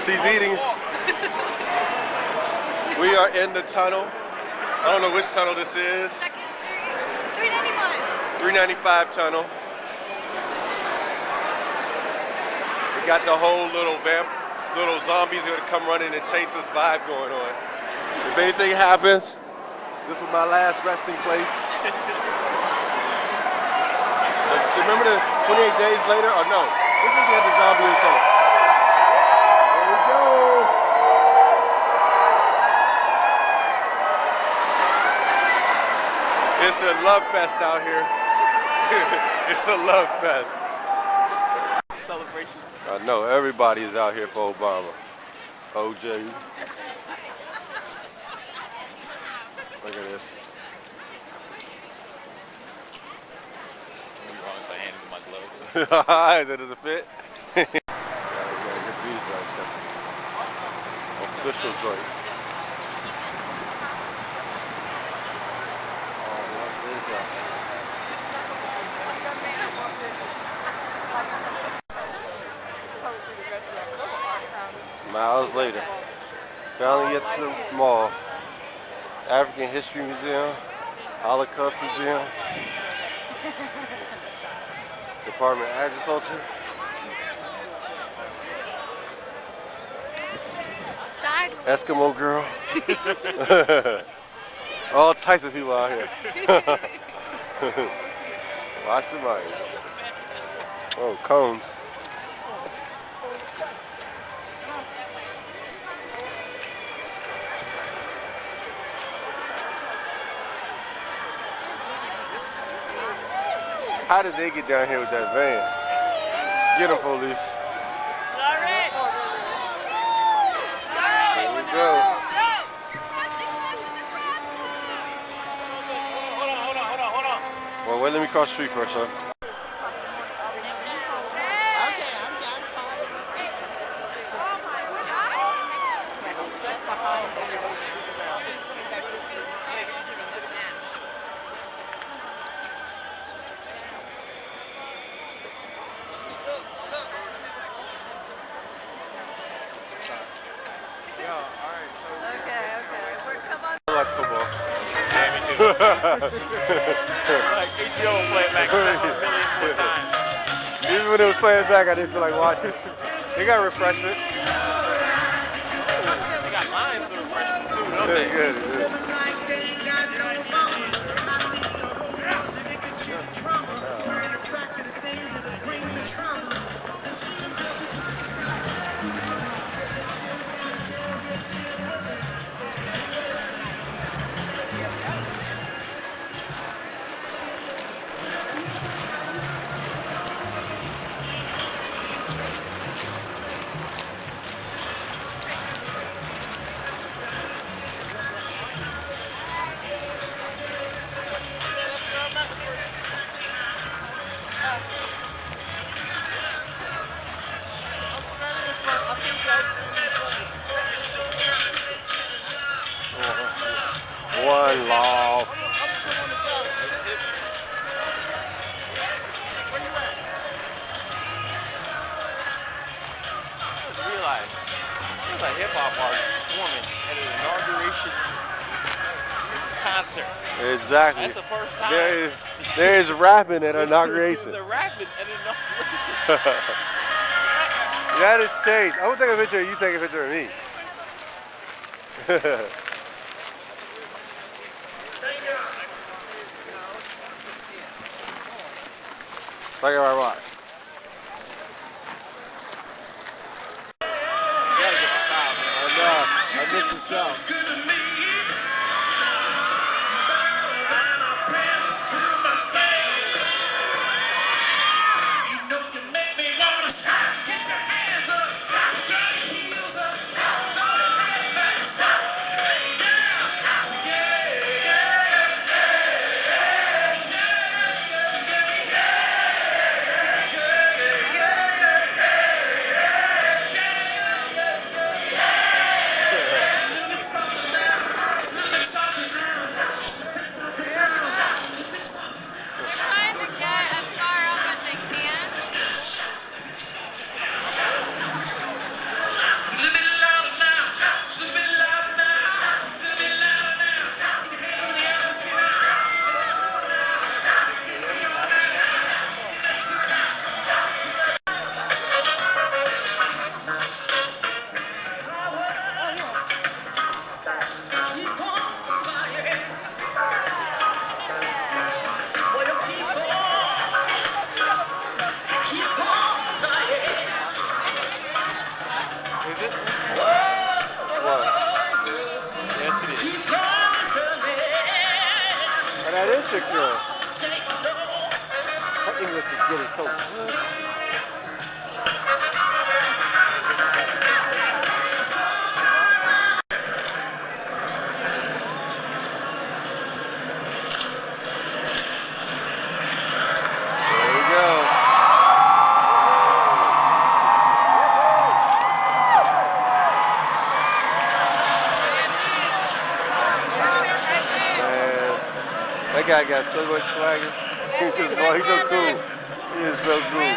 She's eating. We are in the tunnel. I don't know which tunnel this is. 2nd Street, 395. 395 tunnel. We got the whole little zombies are gonna come running and chase us vibe going on. If anything happens, this was my last resting place. Remember the 28 days later? Or no? This is we had the zombie in the tunnel. There we go. It's a love fest out here. It's a love fest. Celebration. I know everybody is out here for Obama. OJ. Look at this. That doesn't fit. Good views right there. Official joints. Miles later, finally at the mall. African History Museum, Holocaust Museum, Department of Agriculture. Eskimo girl. All types of people out here. Watch the money. Oh, cones. How did they get down here with that van? Get them, police. There we go. Hold on. Well, wait, let me cross the street first, huh? Like football. Yeah, me too. Like HBO will play it back 7 million more times. Even when it was playing back, I didn't feel like watching. They got refreshment. They got lines for refreshments too, don't they? Good. One love. Realize there's a hip hop artist performing at an inauguration concert. Exactly. That's the first time. There is rapping at inauguration. There's a rapping at inauguration. That has changed. I'm gonna take a picture of you, take a picture of me. Like our watch. I missed the sound. didn't look as good as Coach. There we go. Man, that guy got so much swagger. He's so cool. He is so cool.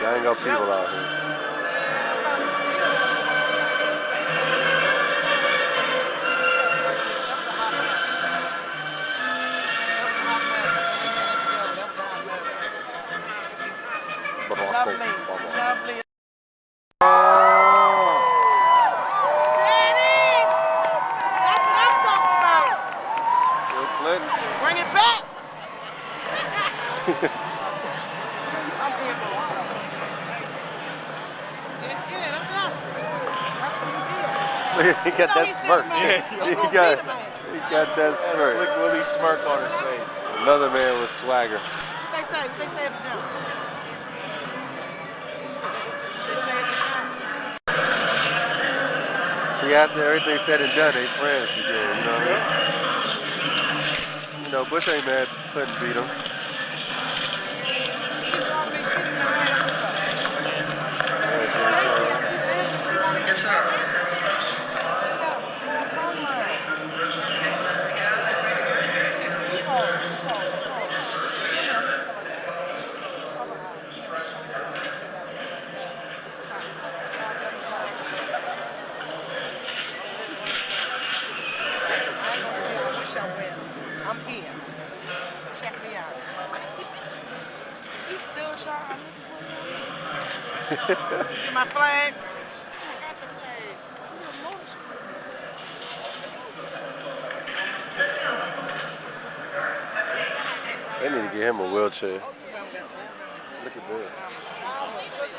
Gang of people out here. Lovely. Lovely. Bring it back. I'm here for it. Yeah, that's us. That's what you did. He got that smirk. He got that smirk. Slick Willie smirk on his face. Another man with swagger. What they say? What they say to them? See, after everything said and done, they friends again, you know what I mean? You know, Bush ain't mad Clinton beat him. Yes, sir. I'm here. Check me out. He's still trying. My flag. They need to get him a wheelchair. Look at that.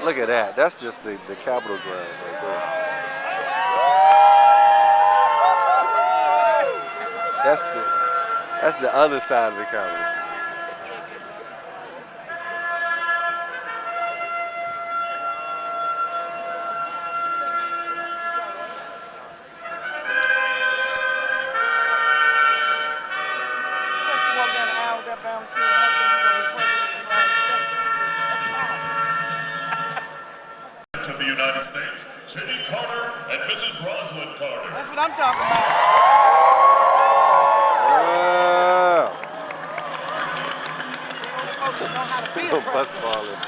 Look at that. That's just the Capitol grounds right there. That's the other side of the Capitol. Of the United States, Jenny Carter and Mrs. Rosalind Carter. That's what I'm talking about. Folks know how to be a Bus president. balling.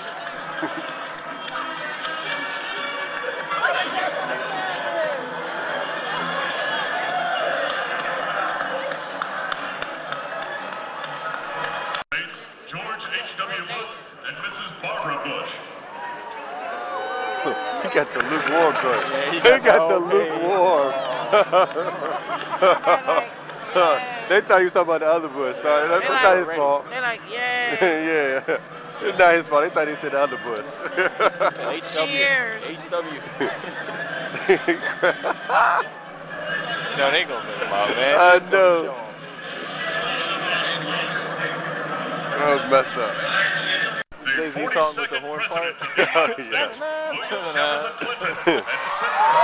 George H.W. Bush and Mrs. Barbara Bush. He got the lukewarm joint. He got the lukewarm. They thought he was talking about the other Bush. Sorry, that's not his fault. They're like, yeah. Yeah. It's not his fault. They thought he said the other Bush. Cheers. HW. No, they ain't gonna make him out, man. I know. That was messed up. Jay-Z song with the horn part. William Jefferson Clinton and Senator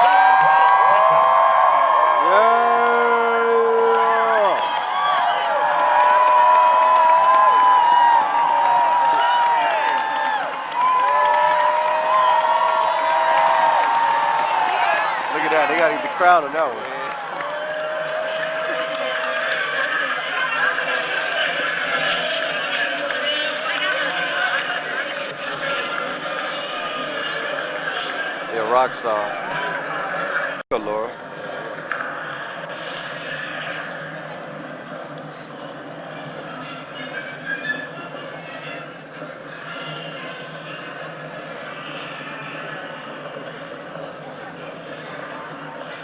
Look at that. They got to get the crowd on that one. Yeah, rock star. Go, Laura.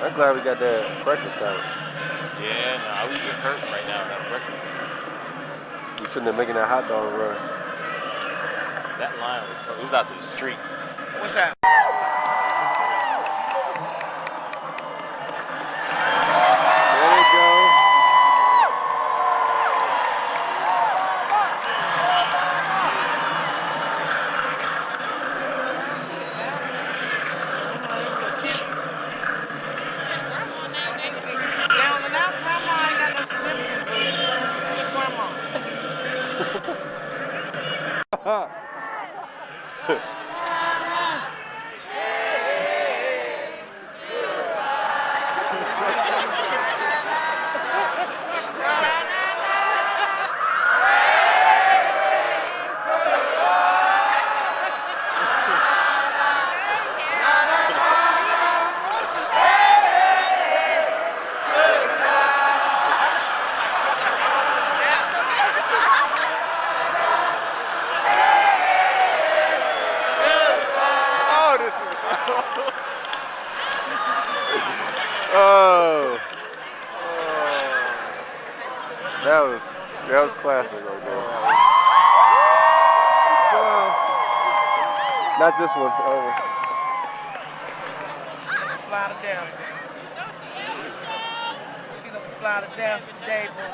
I'm glad we got that breakfast sandwich. Yeah, no, I would get hurt right now without breakfast. We sitting there making that hot dog run. That line it was out to the street. What's that? There they go. Down and out, grandma ain't got no significance, but she's grandma. Oh, this is. Oh. That was classic right there. Not this one. Fly to death. She look fly to death today, boy.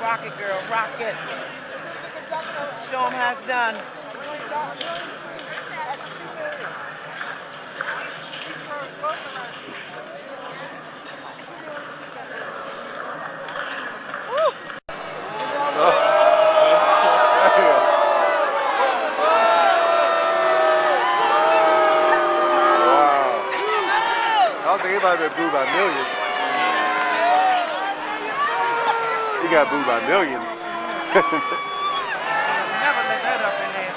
Rock it, girl, rock it. Show 'em how it's done. I don't think anybody been booed by millions. You got booed by millions. Never let that up in there.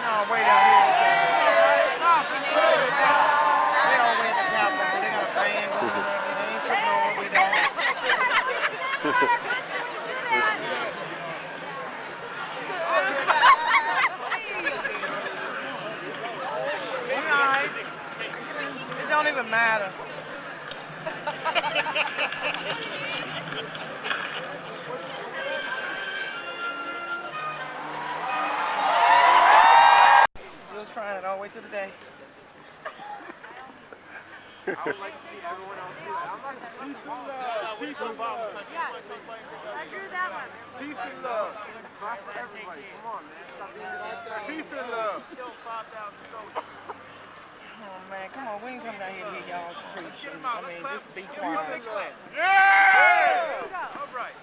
No, way down here. They all way at the top, but they got a band going on. They ain't tripping on what we doing. Alright. It don't even matter. Still trying it all the way to the day. I would like to see everyone else do that. I'm not peace and love. Peace and love. I agree with that one. Peace and love. Not for everybody. Come on, man. Stop being this. Peace and love. Oh man, come on, we ain't come down here to hear y'all preach. I mean, just be quiet. Yeah! All right.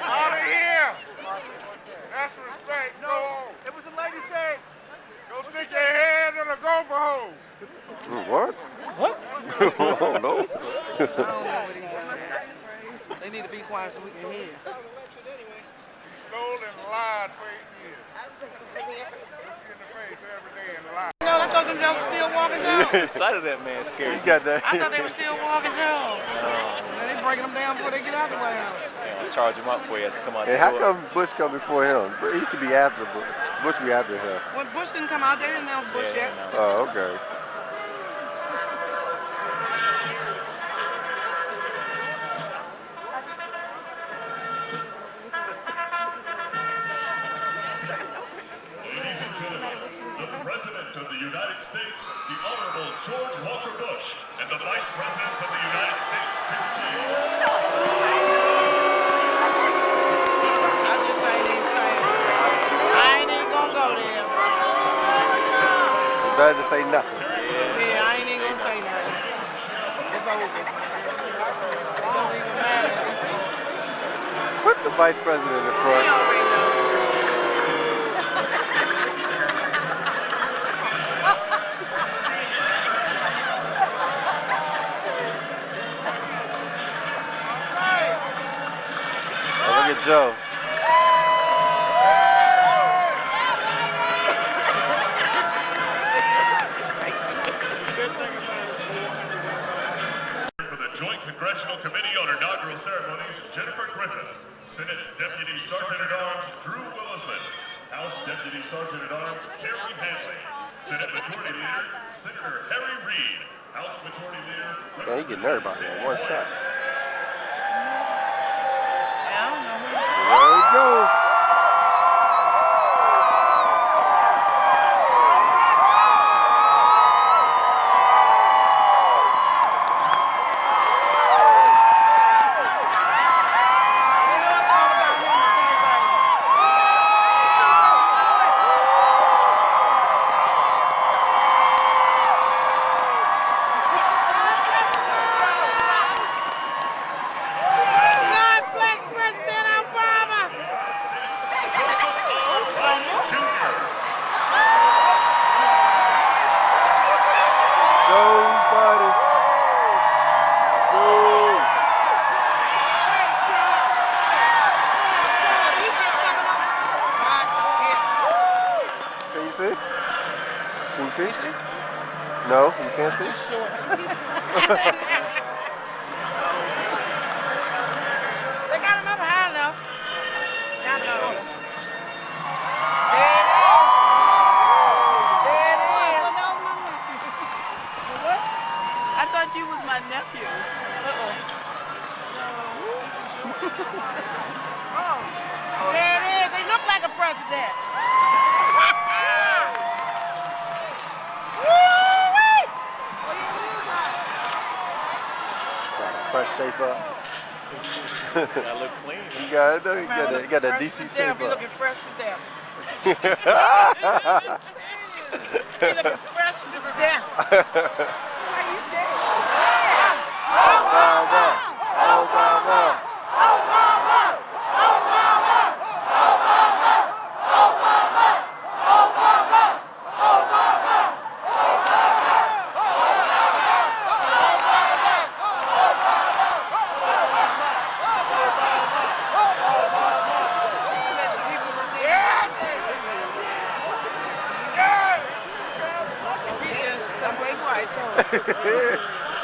Out of here! That's respect. No. It was a lady saying, Go stick your head in a gopher hole. What? What? Oh, no. I don't know what he's saying. They need to be quiet so we can hear. Stole and lied for 8 years. Look you in the face every day and lied. No, I thought them jokers were still walking too. The sight of that man scares me. got that. I thought they were still walking too. Man, they breaking them down before they get out the way. I'll charge him up before he has to come out Hey, the how door. come Bush come before him? He should be after Bush. Bush be after him. Well, Bush didn't come out. They didn't announce Bush Yeah, yet. no. Oh, okay. Ladies and gentlemen, the President of the United States, the Honorable George Walker Bush, and the Vice President of the United States, Tim Kaine. I just ain't even saying. I ain't even gonna go there. It's better to say nothing. Yeah, I ain't even gonna say nothing. It's over. It don't even matter. Put the Vice President in We front. already know. Oh, look at Joe. For the Joint Congressional Committee on Inauguration. inaugural ceremonies, Jennifer Griffin. Senate Deputy Sergeant-at-Arms Drew Willison. House Deputy Sergeant-at-Arms Carrie Hanley. Senate Majority Leader Senator Harry Reid. House Majority Leader. Man, he getting everybody in one shot. There we go. Can you see? No, you can't see? They got him up high enough. Down low. There it is. What? I thought you was my nephew. Oh. There it is. He looked like a president. Fresh shape up. Gotta look clean. You got it though. You got that DC shape up. You looking fresh to death. You looking fresh to death. Why you saying? Obama. Obama. Obama. Obama.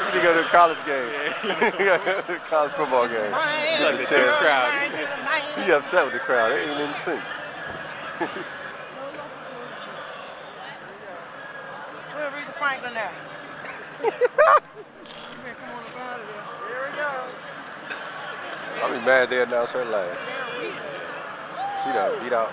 You need to go to a college game. College football game. Like the crowd. He upset with the crowd. They ain't in sync. Where's Rita Franklin at? Here we go. I'll be mad they announced her last. She done beat out.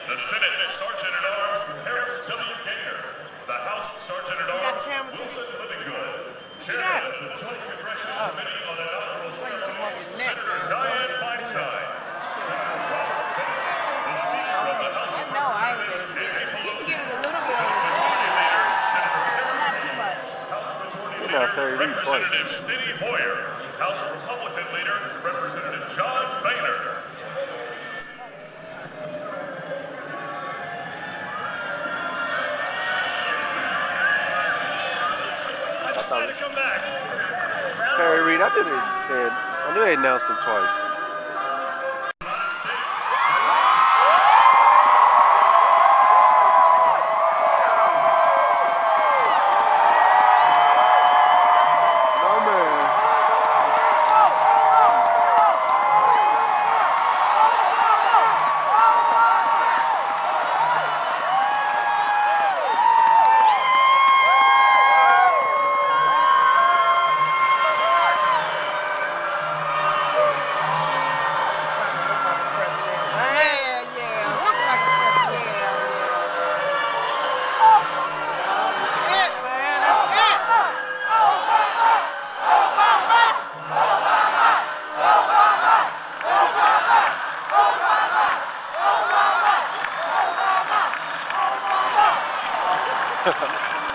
The Senate Sergeant-at-Arms Terrence W. Gaynor. The House Sergeant-at-Arms Wilson Livingood. Chairman of the Joint Congressional Committee on Inaugural Ceremonies, Senator Dianne Feinstein. Senator Robert Penn. The Speaker of the House of Representatives, Nancy Pelosi. Majority Leader Senator Harry Reid. House Majority Leader Representative Steny Hoyer. House Republican Leader Representative John Boehner. To come back. Harry Reid, I knew they announced him twice.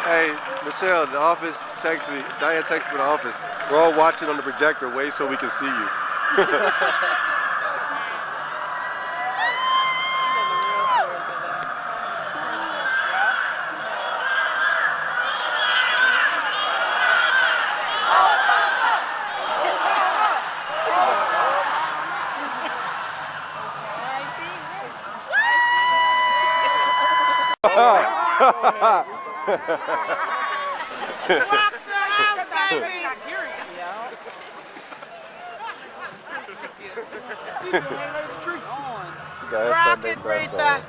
Hey, Michelle, the office texted me. Diane texted me the office. We're all watching on the projector. Wait so we can see you. Rock the house, baby. That's Rock Sunday it, best Rita. song.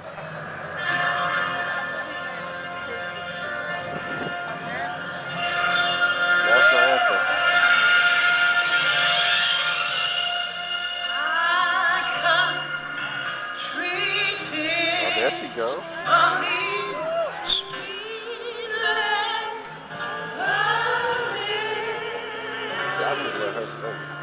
National anthem. Oh, there she goes. I need to let her sing.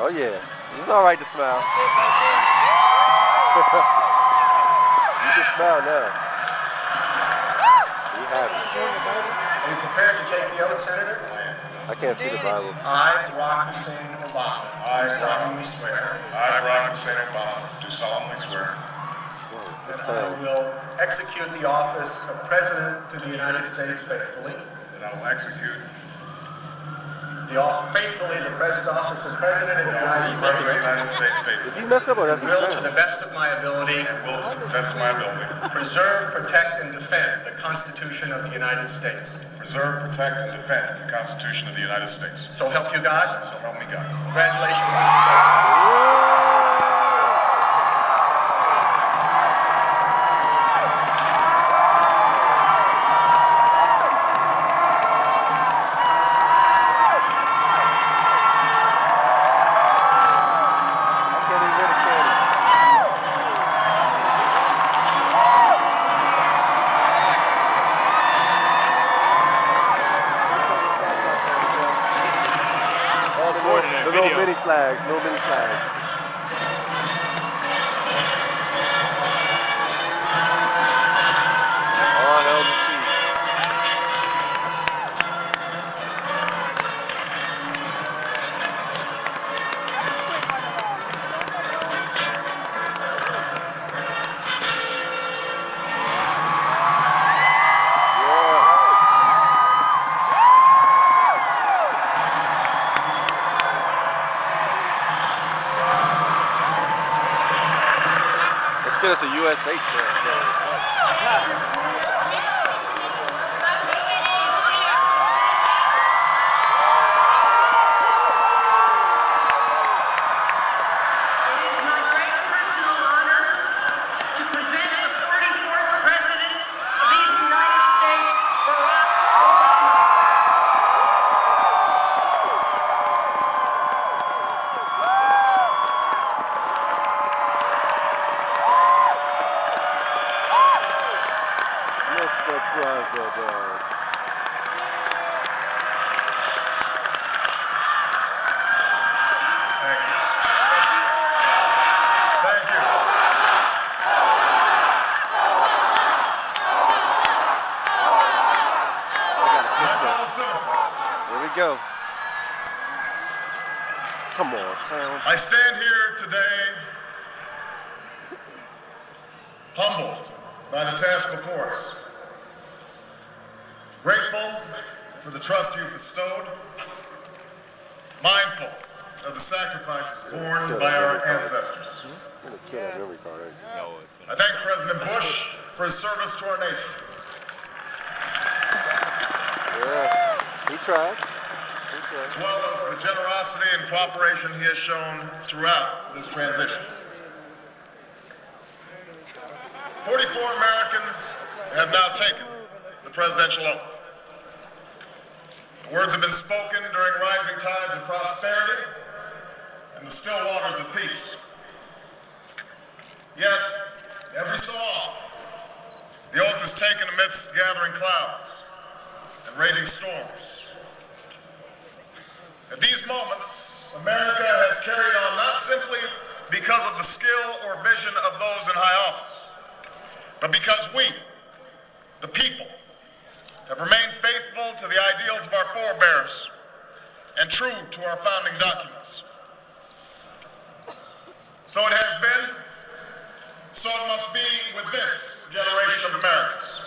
Oh yeah, it's all right to smile. You can smile now. We have it. Are you prepared to take the oath, Senator? I can't see the Bible. I, Barack Hussein Obama, do solemnly swear I, Barack Hussein Obama, do solemnly swear Whoa, that I will execute the office of President to the United States faithfully, that I will execute faithfully the office of President of the United the President of the States, United States Is faithfully, he messing up or does he will to sound? the best of my ability and will to the best of my ability preserve, protect, and defend the Constitution of the United States. preserve, protect, and defend the Constitution of the United States. So help you God. So help me God. Congratulations, Mr. President. The little mini flags, no mini flags. Oh, hell the chief. Let's get us a USA flag. It is my great personal honor to present the 44th President of these United States, Barack Obama. Mr. President. Thank you. Thank you. My fellow citizens, Here we go. Come on, sound. I stand here today humbled by the task before us, grateful for the trust you've bestowed, mindful of the sacrifices borne by our ancestors. I'm gonna kill that memory card. I thank President Bush for his service to our nation. Yeah, he tried. He tried. as well as the generosity and cooperation he has shown throughout this transition. 44 Americans have now taken the presidential oath. The words have been spoken during rising tides of prosperity and the still waters of peace. Yet, every so often, the oath is taken amidst gathering clouds and raging storms. At these moments, America has carried on not simply because of the skill or vision of those in high office, but because we, the people, have remained faithful to the ideals of our forebears and true to our founding documents. So it has been, so it must be with this generation of Americans.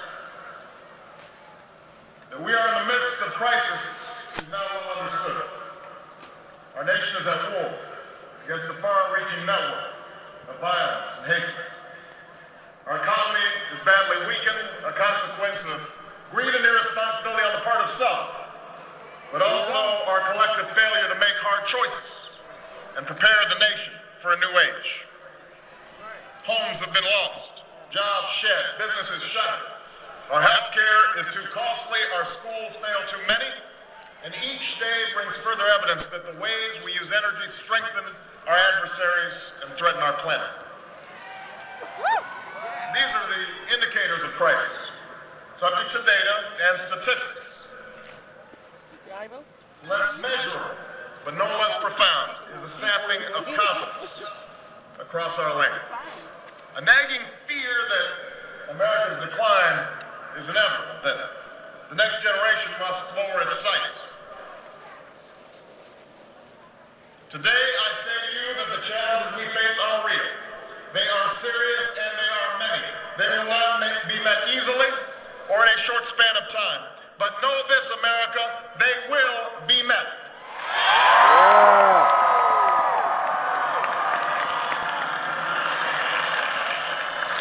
That we are in the midst of crisis is now well understood. Our nation is at war against a far-reaching network of violence and hatred. Our economy is badly weakened, a consequence of greed and irresponsibility on the part of some, but also our collective failure to make hard choices and prepare the nation for a new age. Homes have been lost, jobs shed, businesses shuttered. Our health care is too costly, our schools fail too many, and each day brings further evidence that the ways we use energy strengthen our adversaries and threaten our planet. These are the indicators of crisis, subject to data and statistics. Less measurable, but no less profound, is a sampling of confidence across our land. A nagging fear that America's decline is inevitable, that the next generation must lower its sights. Today, I say to you that the challenges we face are real. They are serious and they are many. They will not be met easily or in a short span of time. But know this, America, they will be met.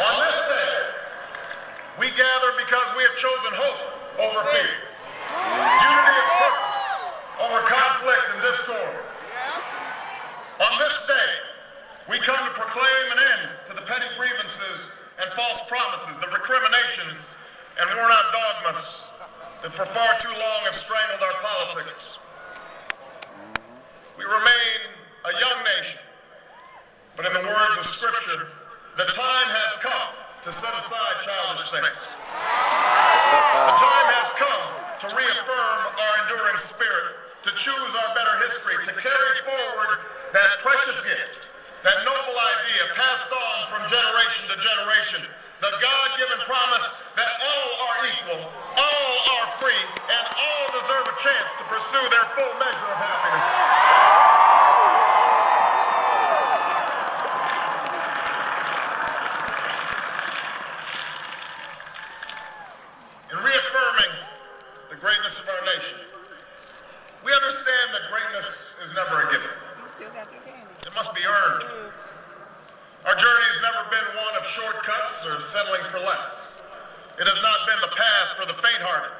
On this day, we gather because we have chosen hope over fear, unity of purpose over conflict and discord. On this day, we come to proclaim an end to the petty grievances and false promises, the recriminations and worn-out dogmas that for far too long have strangled our politics. We remain a young nation, but in the words of Scripture, the time has come to set aside childish things. The time has come to reaffirm our enduring spirit, to choose our better history, to carry forward that precious gift, that noble idea passed on from generation to generation, the God-given promise that all are equal, all are free, and all deserve a chance to pursue their full measure of happiness. In reaffirming the greatness of our nation, we understand that greatness is never a given. It must be earned. Our journey has never been one of shortcuts or settling for less. It has not been the path for the faint-hearted,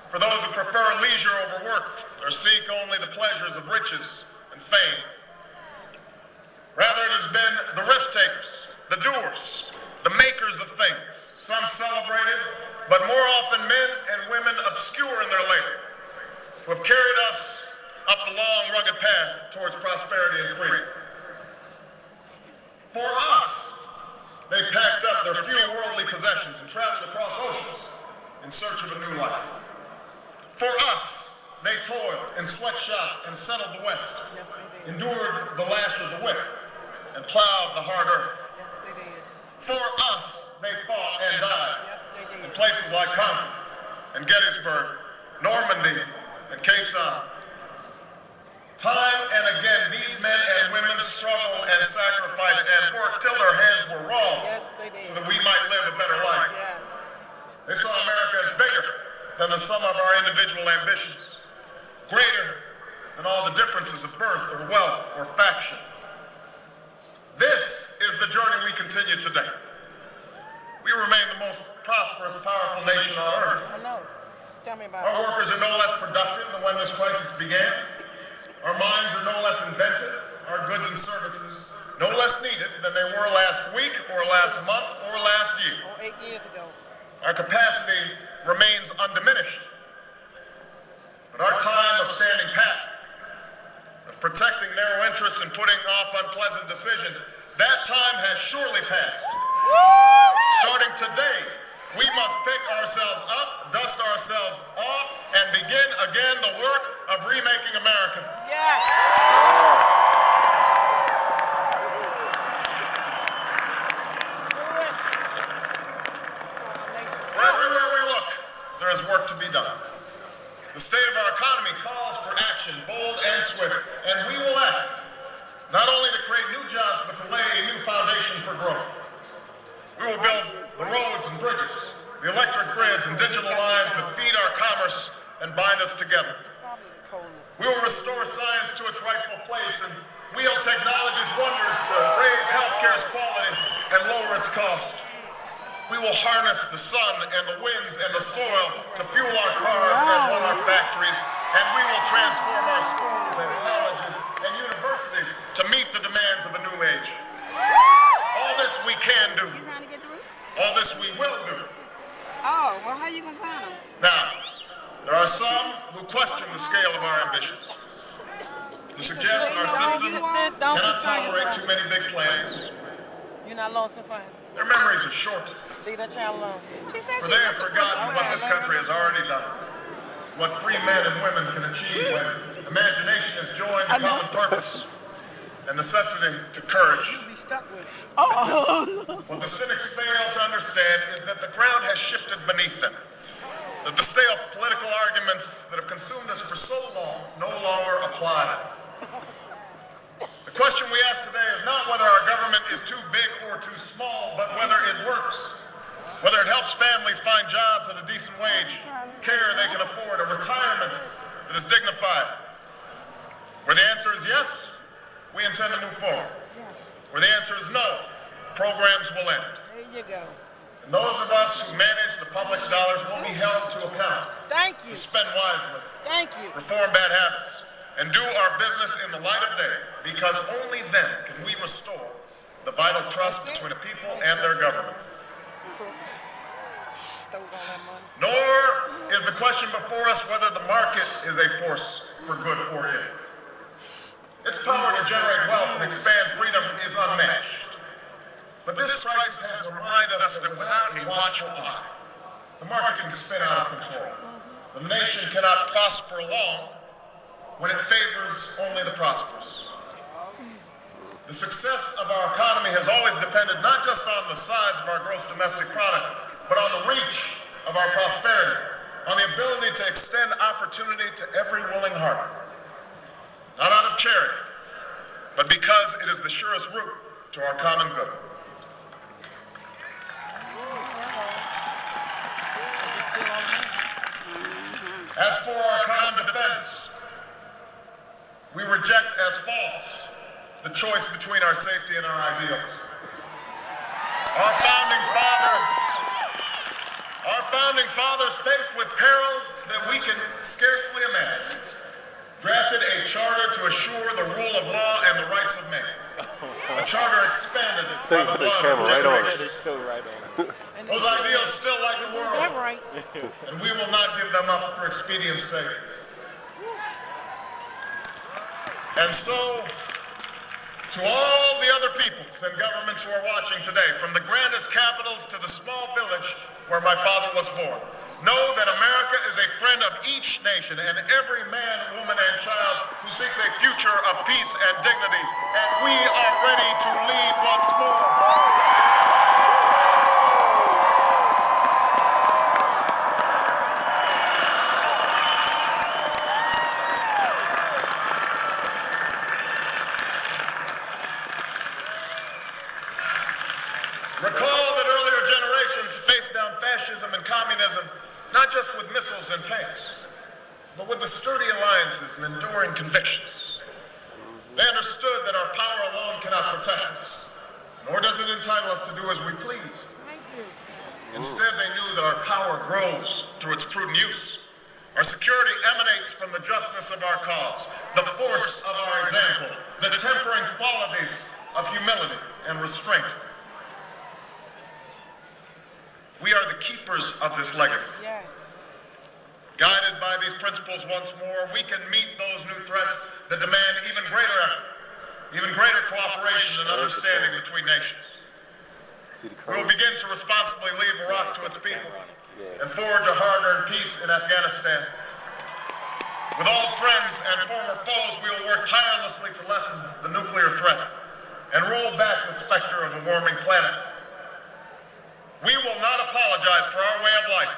for those who prefer leisure over work or seek only the pleasures of riches and fame. Rather, it has been the risk-takers, the doers, the makers of things, some celebrated, but more often men and women obscure in their labor, who have carried us up the long, rugged path towards prosperity and freedom. For us, they packed up their few worldly possessions and traveled across oceans in search of a new life. For us, they toiled in sweatshops and settled the West, endured the lash of the whip, and plowed the hard earth. For us, they fought and died in places like Concord and Gettysburg, Normandy, and Quezon. Time and again, these men and women struggled and sacrificed and worked till their hands were raw so that we might live a better life. They saw America as bigger than the sum of our individual ambitions, greater than all the differences of birth or wealth or faction. This is the journey we continue today. We remain the most prosperous, powerful nation on earth. I know. Tell me about Our workers are no less productive than when this crisis began. less needed than they were last week or last month or last year. Or 8 years ago. Our capacity remains undiminished. But our time of standing pat, of protecting narrow interests and putting off unpleasant decisions, that time has surely passed. Starting today, we must pick ourselves up, dust ourselves off, and begin again the work of remaking America. Everywhere we look, there is work to be done. The state of our economy calls for action, bold and swift, and we will act, not only to create new jobs, but to lay a new foundation for growth. We will build the roads and bridges, the electric grids and digital lines that feed our commerce and bind us together. We will restore science to its rightful place and wield technology's wonders to raise healthcare's quality and lower its cost. We will harness the sun and the winds and the soil to fuel our cars and run our factories, and we will transform our schools and colleges and universities to meet the demands of a new age. All this we can do. You trying to get through? All this we will do. Oh, well, how you gonna find them? Now, there are some who question the scale of our ambitions, who suggest that our system cannot tolerate too many big plans. You're not lost and found. Their memories are short, Leave that child alone. for they have forgotten what this country has already done, what free men and women can achieve when imagination is joined to common purpose and necessity to courage. Be stuck with it. What the cynics fail to understand is that the ground has shifted beneath them, that the stale political arguments that have consumed us for so long no longer apply. The question we ask today is not whether our government is too big or too small, but whether it works, whether it helps families find jobs at a decent wage, care they can afford, a retirement that is dignified. Where the answer is yes, we intend to move forward. Where the answer is no, programs will end. There you go. And those of us who manage the public's dollars will be held to account Thank you. to spend wisely, Thank you. reform bad habits, and do our business in the light of day, because only then can we restore the vital trust between the people and their government. Stole all that money. Nor is the question before us whether the market is a force for good or ill. Its power to generate wealth and expand freedom is unmatched. But this crisis has reminded us that without a watchful eye, the market can spin out of control. The nation cannot prosper long when it favors only the prosperous. The success of our economy has always depended not just on the size of our gross domestic product, but on the reach of our prosperity, on the ability to extend opportunity to every willing heart. Not out of charity, but because it is the surest route to our common good. As for our common defense, we reject as false the choice between our safety and our ideals. Our founding fathers, faced with perils that we can scarcely imagine, drafted a charter to assure the rule of law and the rights of man. A charter expanded by the blood of generations. Those ideals still like the world, That right. and we will not give them up for expedience sake. And so, to all the other peoples and governments who are watching today, from the grandest capitals to the small village where my father was born, know that America is a friend of each nation and every man, woman, and child who seeks a future of peace and dignity, and we are ready to lead once more. Recall that earlier generations faced down fascism and communism, not just with missiles and tanks, but with the sturdy alliances and enduring convictions. They understood that our power alone cannot protect us, nor does it entitle us to do as we please. Instead, they knew that our power grows through its prudent use. Our security emanates from the justness of our cause, the force of our example, the tempering qualities of humility and restraint. We are the keepers of this legacy. Yes. Guided by these principles once more, we can meet those new threats that demand even greater effort, even greater cooperation and understanding between nations. We will begin to responsibly leave Iraq to its people and forge a hard-earned peace in Afghanistan. With old friends and former foes, we will work tirelessly to lessen the nuclear threat and roll back the specter of a warming planet. We will not apologize for our way of life,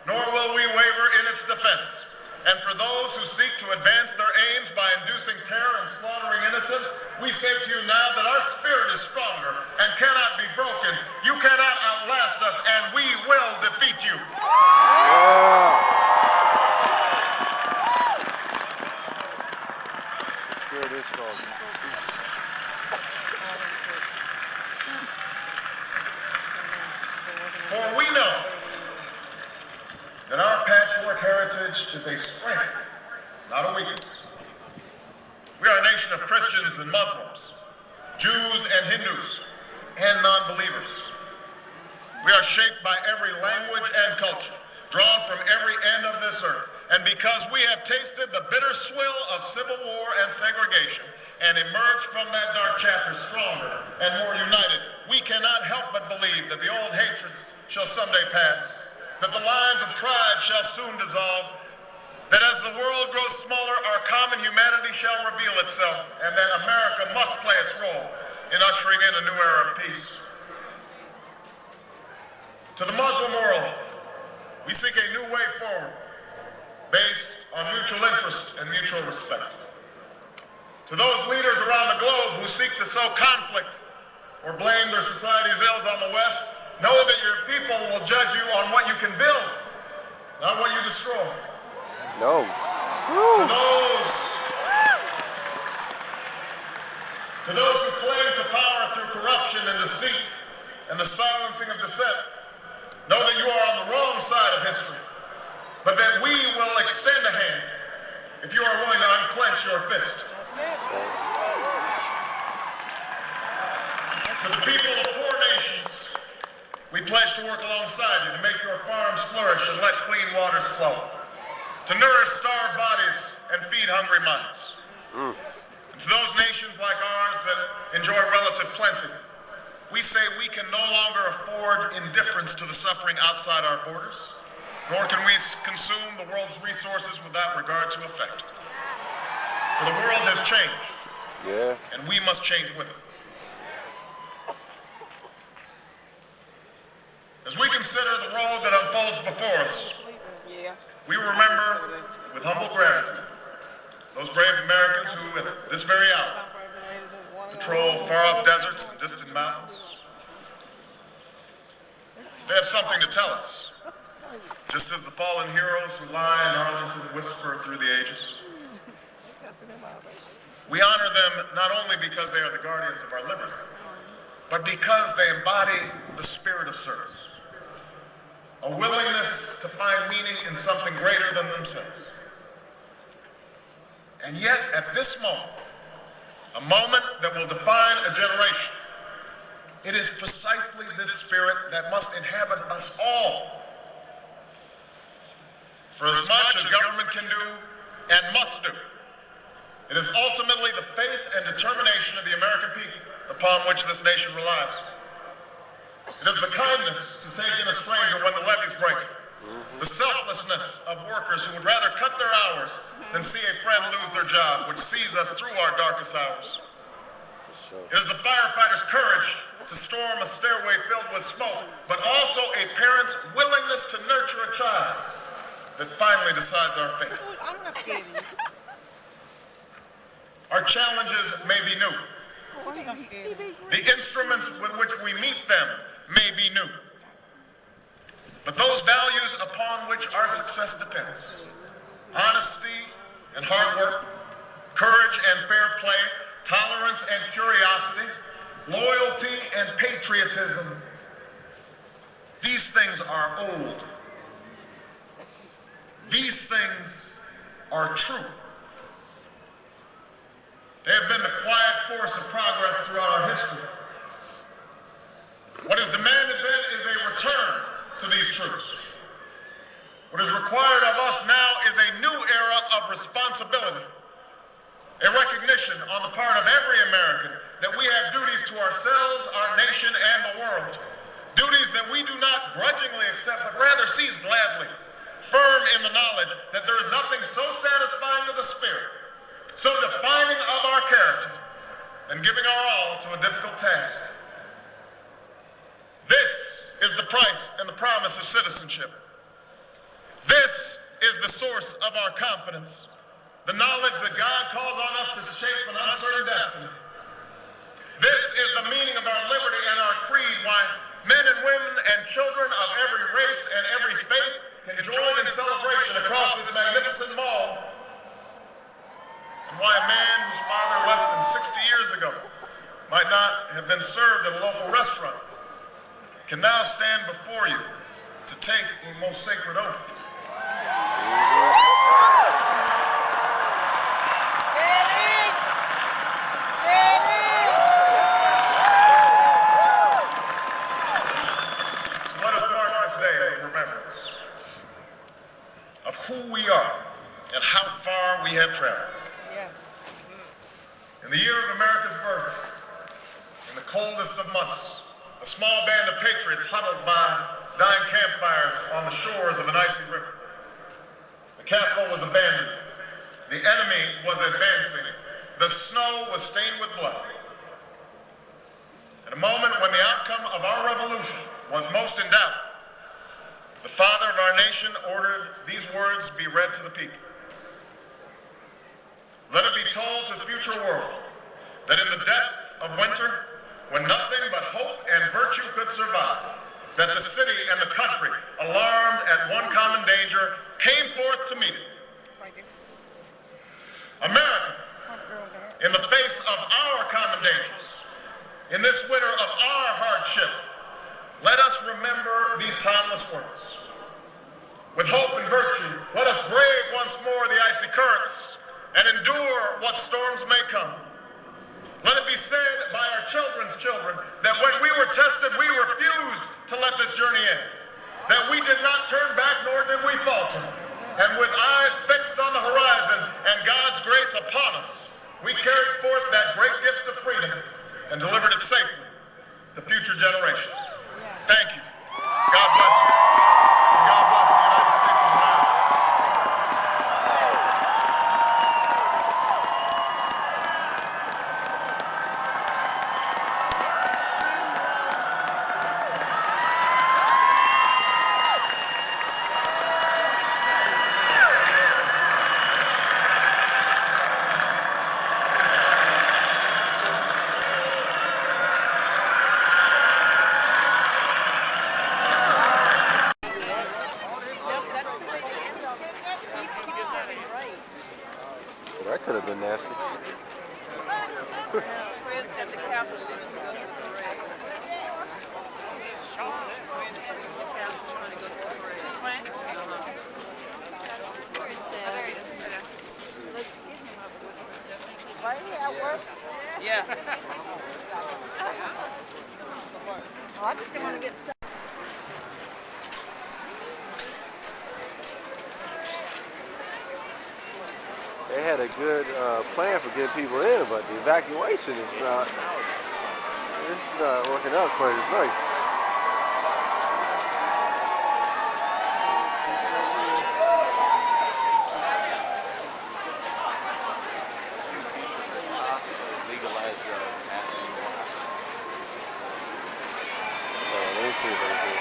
nor will we waver in its defense. And for those who seek to advance their aims by inducing terror and slaughtering innocents, we say to you now that our spirit is stronger and cannot be broken. You cannot outlast us, and we will defeat you. Spirit is strong. For we know that our patchwork heritage is a strength, not a weakness. We are a nation of Christians and Muslims, Jews and Hindus, and non-believers. We are shaped by every language and culture, drawn from every end of this earth. And because we have tasted the bitter swill of civil war and segregation and emerged from that dark chapter stronger and more united, we cannot help but believe that the old hatreds shall someday pass, that the lines of tribes shall soon dissolve, that as the world grows smaller, our common humanity shall reveal itself, and that America must play its role in ushering in a new era of peace. To the Muslim world, we seek a new way forward, based on mutual interest and mutual respect. To those leaders around the globe who seek to sow conflict or blame their society's ills on the West, know that your people will judge you on what you can build, not what you destroy. No. To those who claim to power through corruption and deceit and the silencing of dissent, know that you are on the wrong side of history, but that we will extend a hand if you are willing to unclench your fist. To the people of poor nations, we pledge to work alongside you to make your farms flourish and let clean waters flow, to nourish starved bodies and feed hungry minds. And to those nations like ours that enjoy relative plenty, we say we can no longer afford indifference to the suffering outside our borders, nor can we consume the world's resources without regard to effect. For the world has changed, and we must change with it. As we consider the road that unfolds before us, we remember with humble gratitude those brave Americans who, at this very hour, patrol far-off deserts and distant mountains. They have something to tell us, just as the fallen heroes who lie in Arlington whisper through the ages. We honor them not only because they are the guardians of our liberty, but because they embody the spirit of service, a willingness to find meaning in something greater than themselves. And yet, at this moment, a moment that will define a generation, it is precisely this spirit that must inhabit us all. For as much as government can do and must do, it is ultimately the faith and determination of the American people upon which this nation relies. It is the kindness to take in a stranger when the levees break, the selflessness of workers who would rather cut their hours than see a friend lose their job, which sees us through our darkest hours. It is the firefighter's courage to storm a stairway filled with smoke, but also a parent's willingness to nurture a child that finally decides our fate. I'm not scared of you. Our challenges may be new. Why you scared of me? The instruments with which we meet them may be new. But those values upon which our success depends, honesty and hard work, courage and fair play, tolerance and curiosity, loyalty and patriotism, these things are old. These things are true. They have been the quiet force of progress throughout our history. history. What is demanded then is a return to these truths. What is required of us now is a new era of responsibility, a recognition on the part of every American that we have duties to ourselves, our nation, and the world. Duties that we do not grudgingly accept, but rather seize gladly, firm in the knowledge that there is nothing so satisfying to the spirit, so defining of our character, and giving our all to a difficult task. This is the price and the promise of citizenship. This is the source of our confidence, the knowledge that God calls on us to shape an uncertain destiny. This is the meaning of our liberty and our creed, why men and women and children of every race and every faith can join in celebration across this magnificent mall, and why a man whose father less than 60 years ago might not have been served at a local restaurant can now stand before you to take a most sacred oath. So let us mark this day in remembrance of who we are and how far we have traveled. Yes. In the year of America's birth, in the coldest of months, a small band of patriots huddled by dying campfires on the shores of an icy river. The Capitol was abandoned. The enemy was advancing. The snow was stained with blood. At a moment when the outcome of our revolution was most in doubt, the father of our nation ordered these words be read to the people. Let it be told to the future world that in the depth of winter, when nothing but hope and virtue could survive, that the city and the country, alarmed at one common danger, came forth to meet it. America, in the face of our common dangers, in this winter of our hardship, let us remember these timeless words. With hope and virtue, let us brave once more the icy currents and endure what storms may come. Let it be said by our children's children that when we were tested, we refused to let this journey end. That we did not turn back, nor did we falter. And with eyes fixed on the horizon and God's grace upon us, we carried forth that great gift of freedom and delivered it safely to future generations. Thank you. God bless you. And God bless the United States of America. That could have been nasty. Friends at the Capitol leaving to go to the parade. Trying to go to the parade. Right here at work. Yeah. Oh, I just didn't want to get stuck. They had a good plan for getting people in, but the evacuation is not. It's not working out quite as nice. Let me see if I can.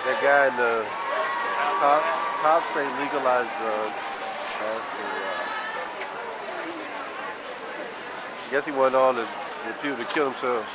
That guy in the cops say legalize drugs. I guess he wanted all the people to kill themselves.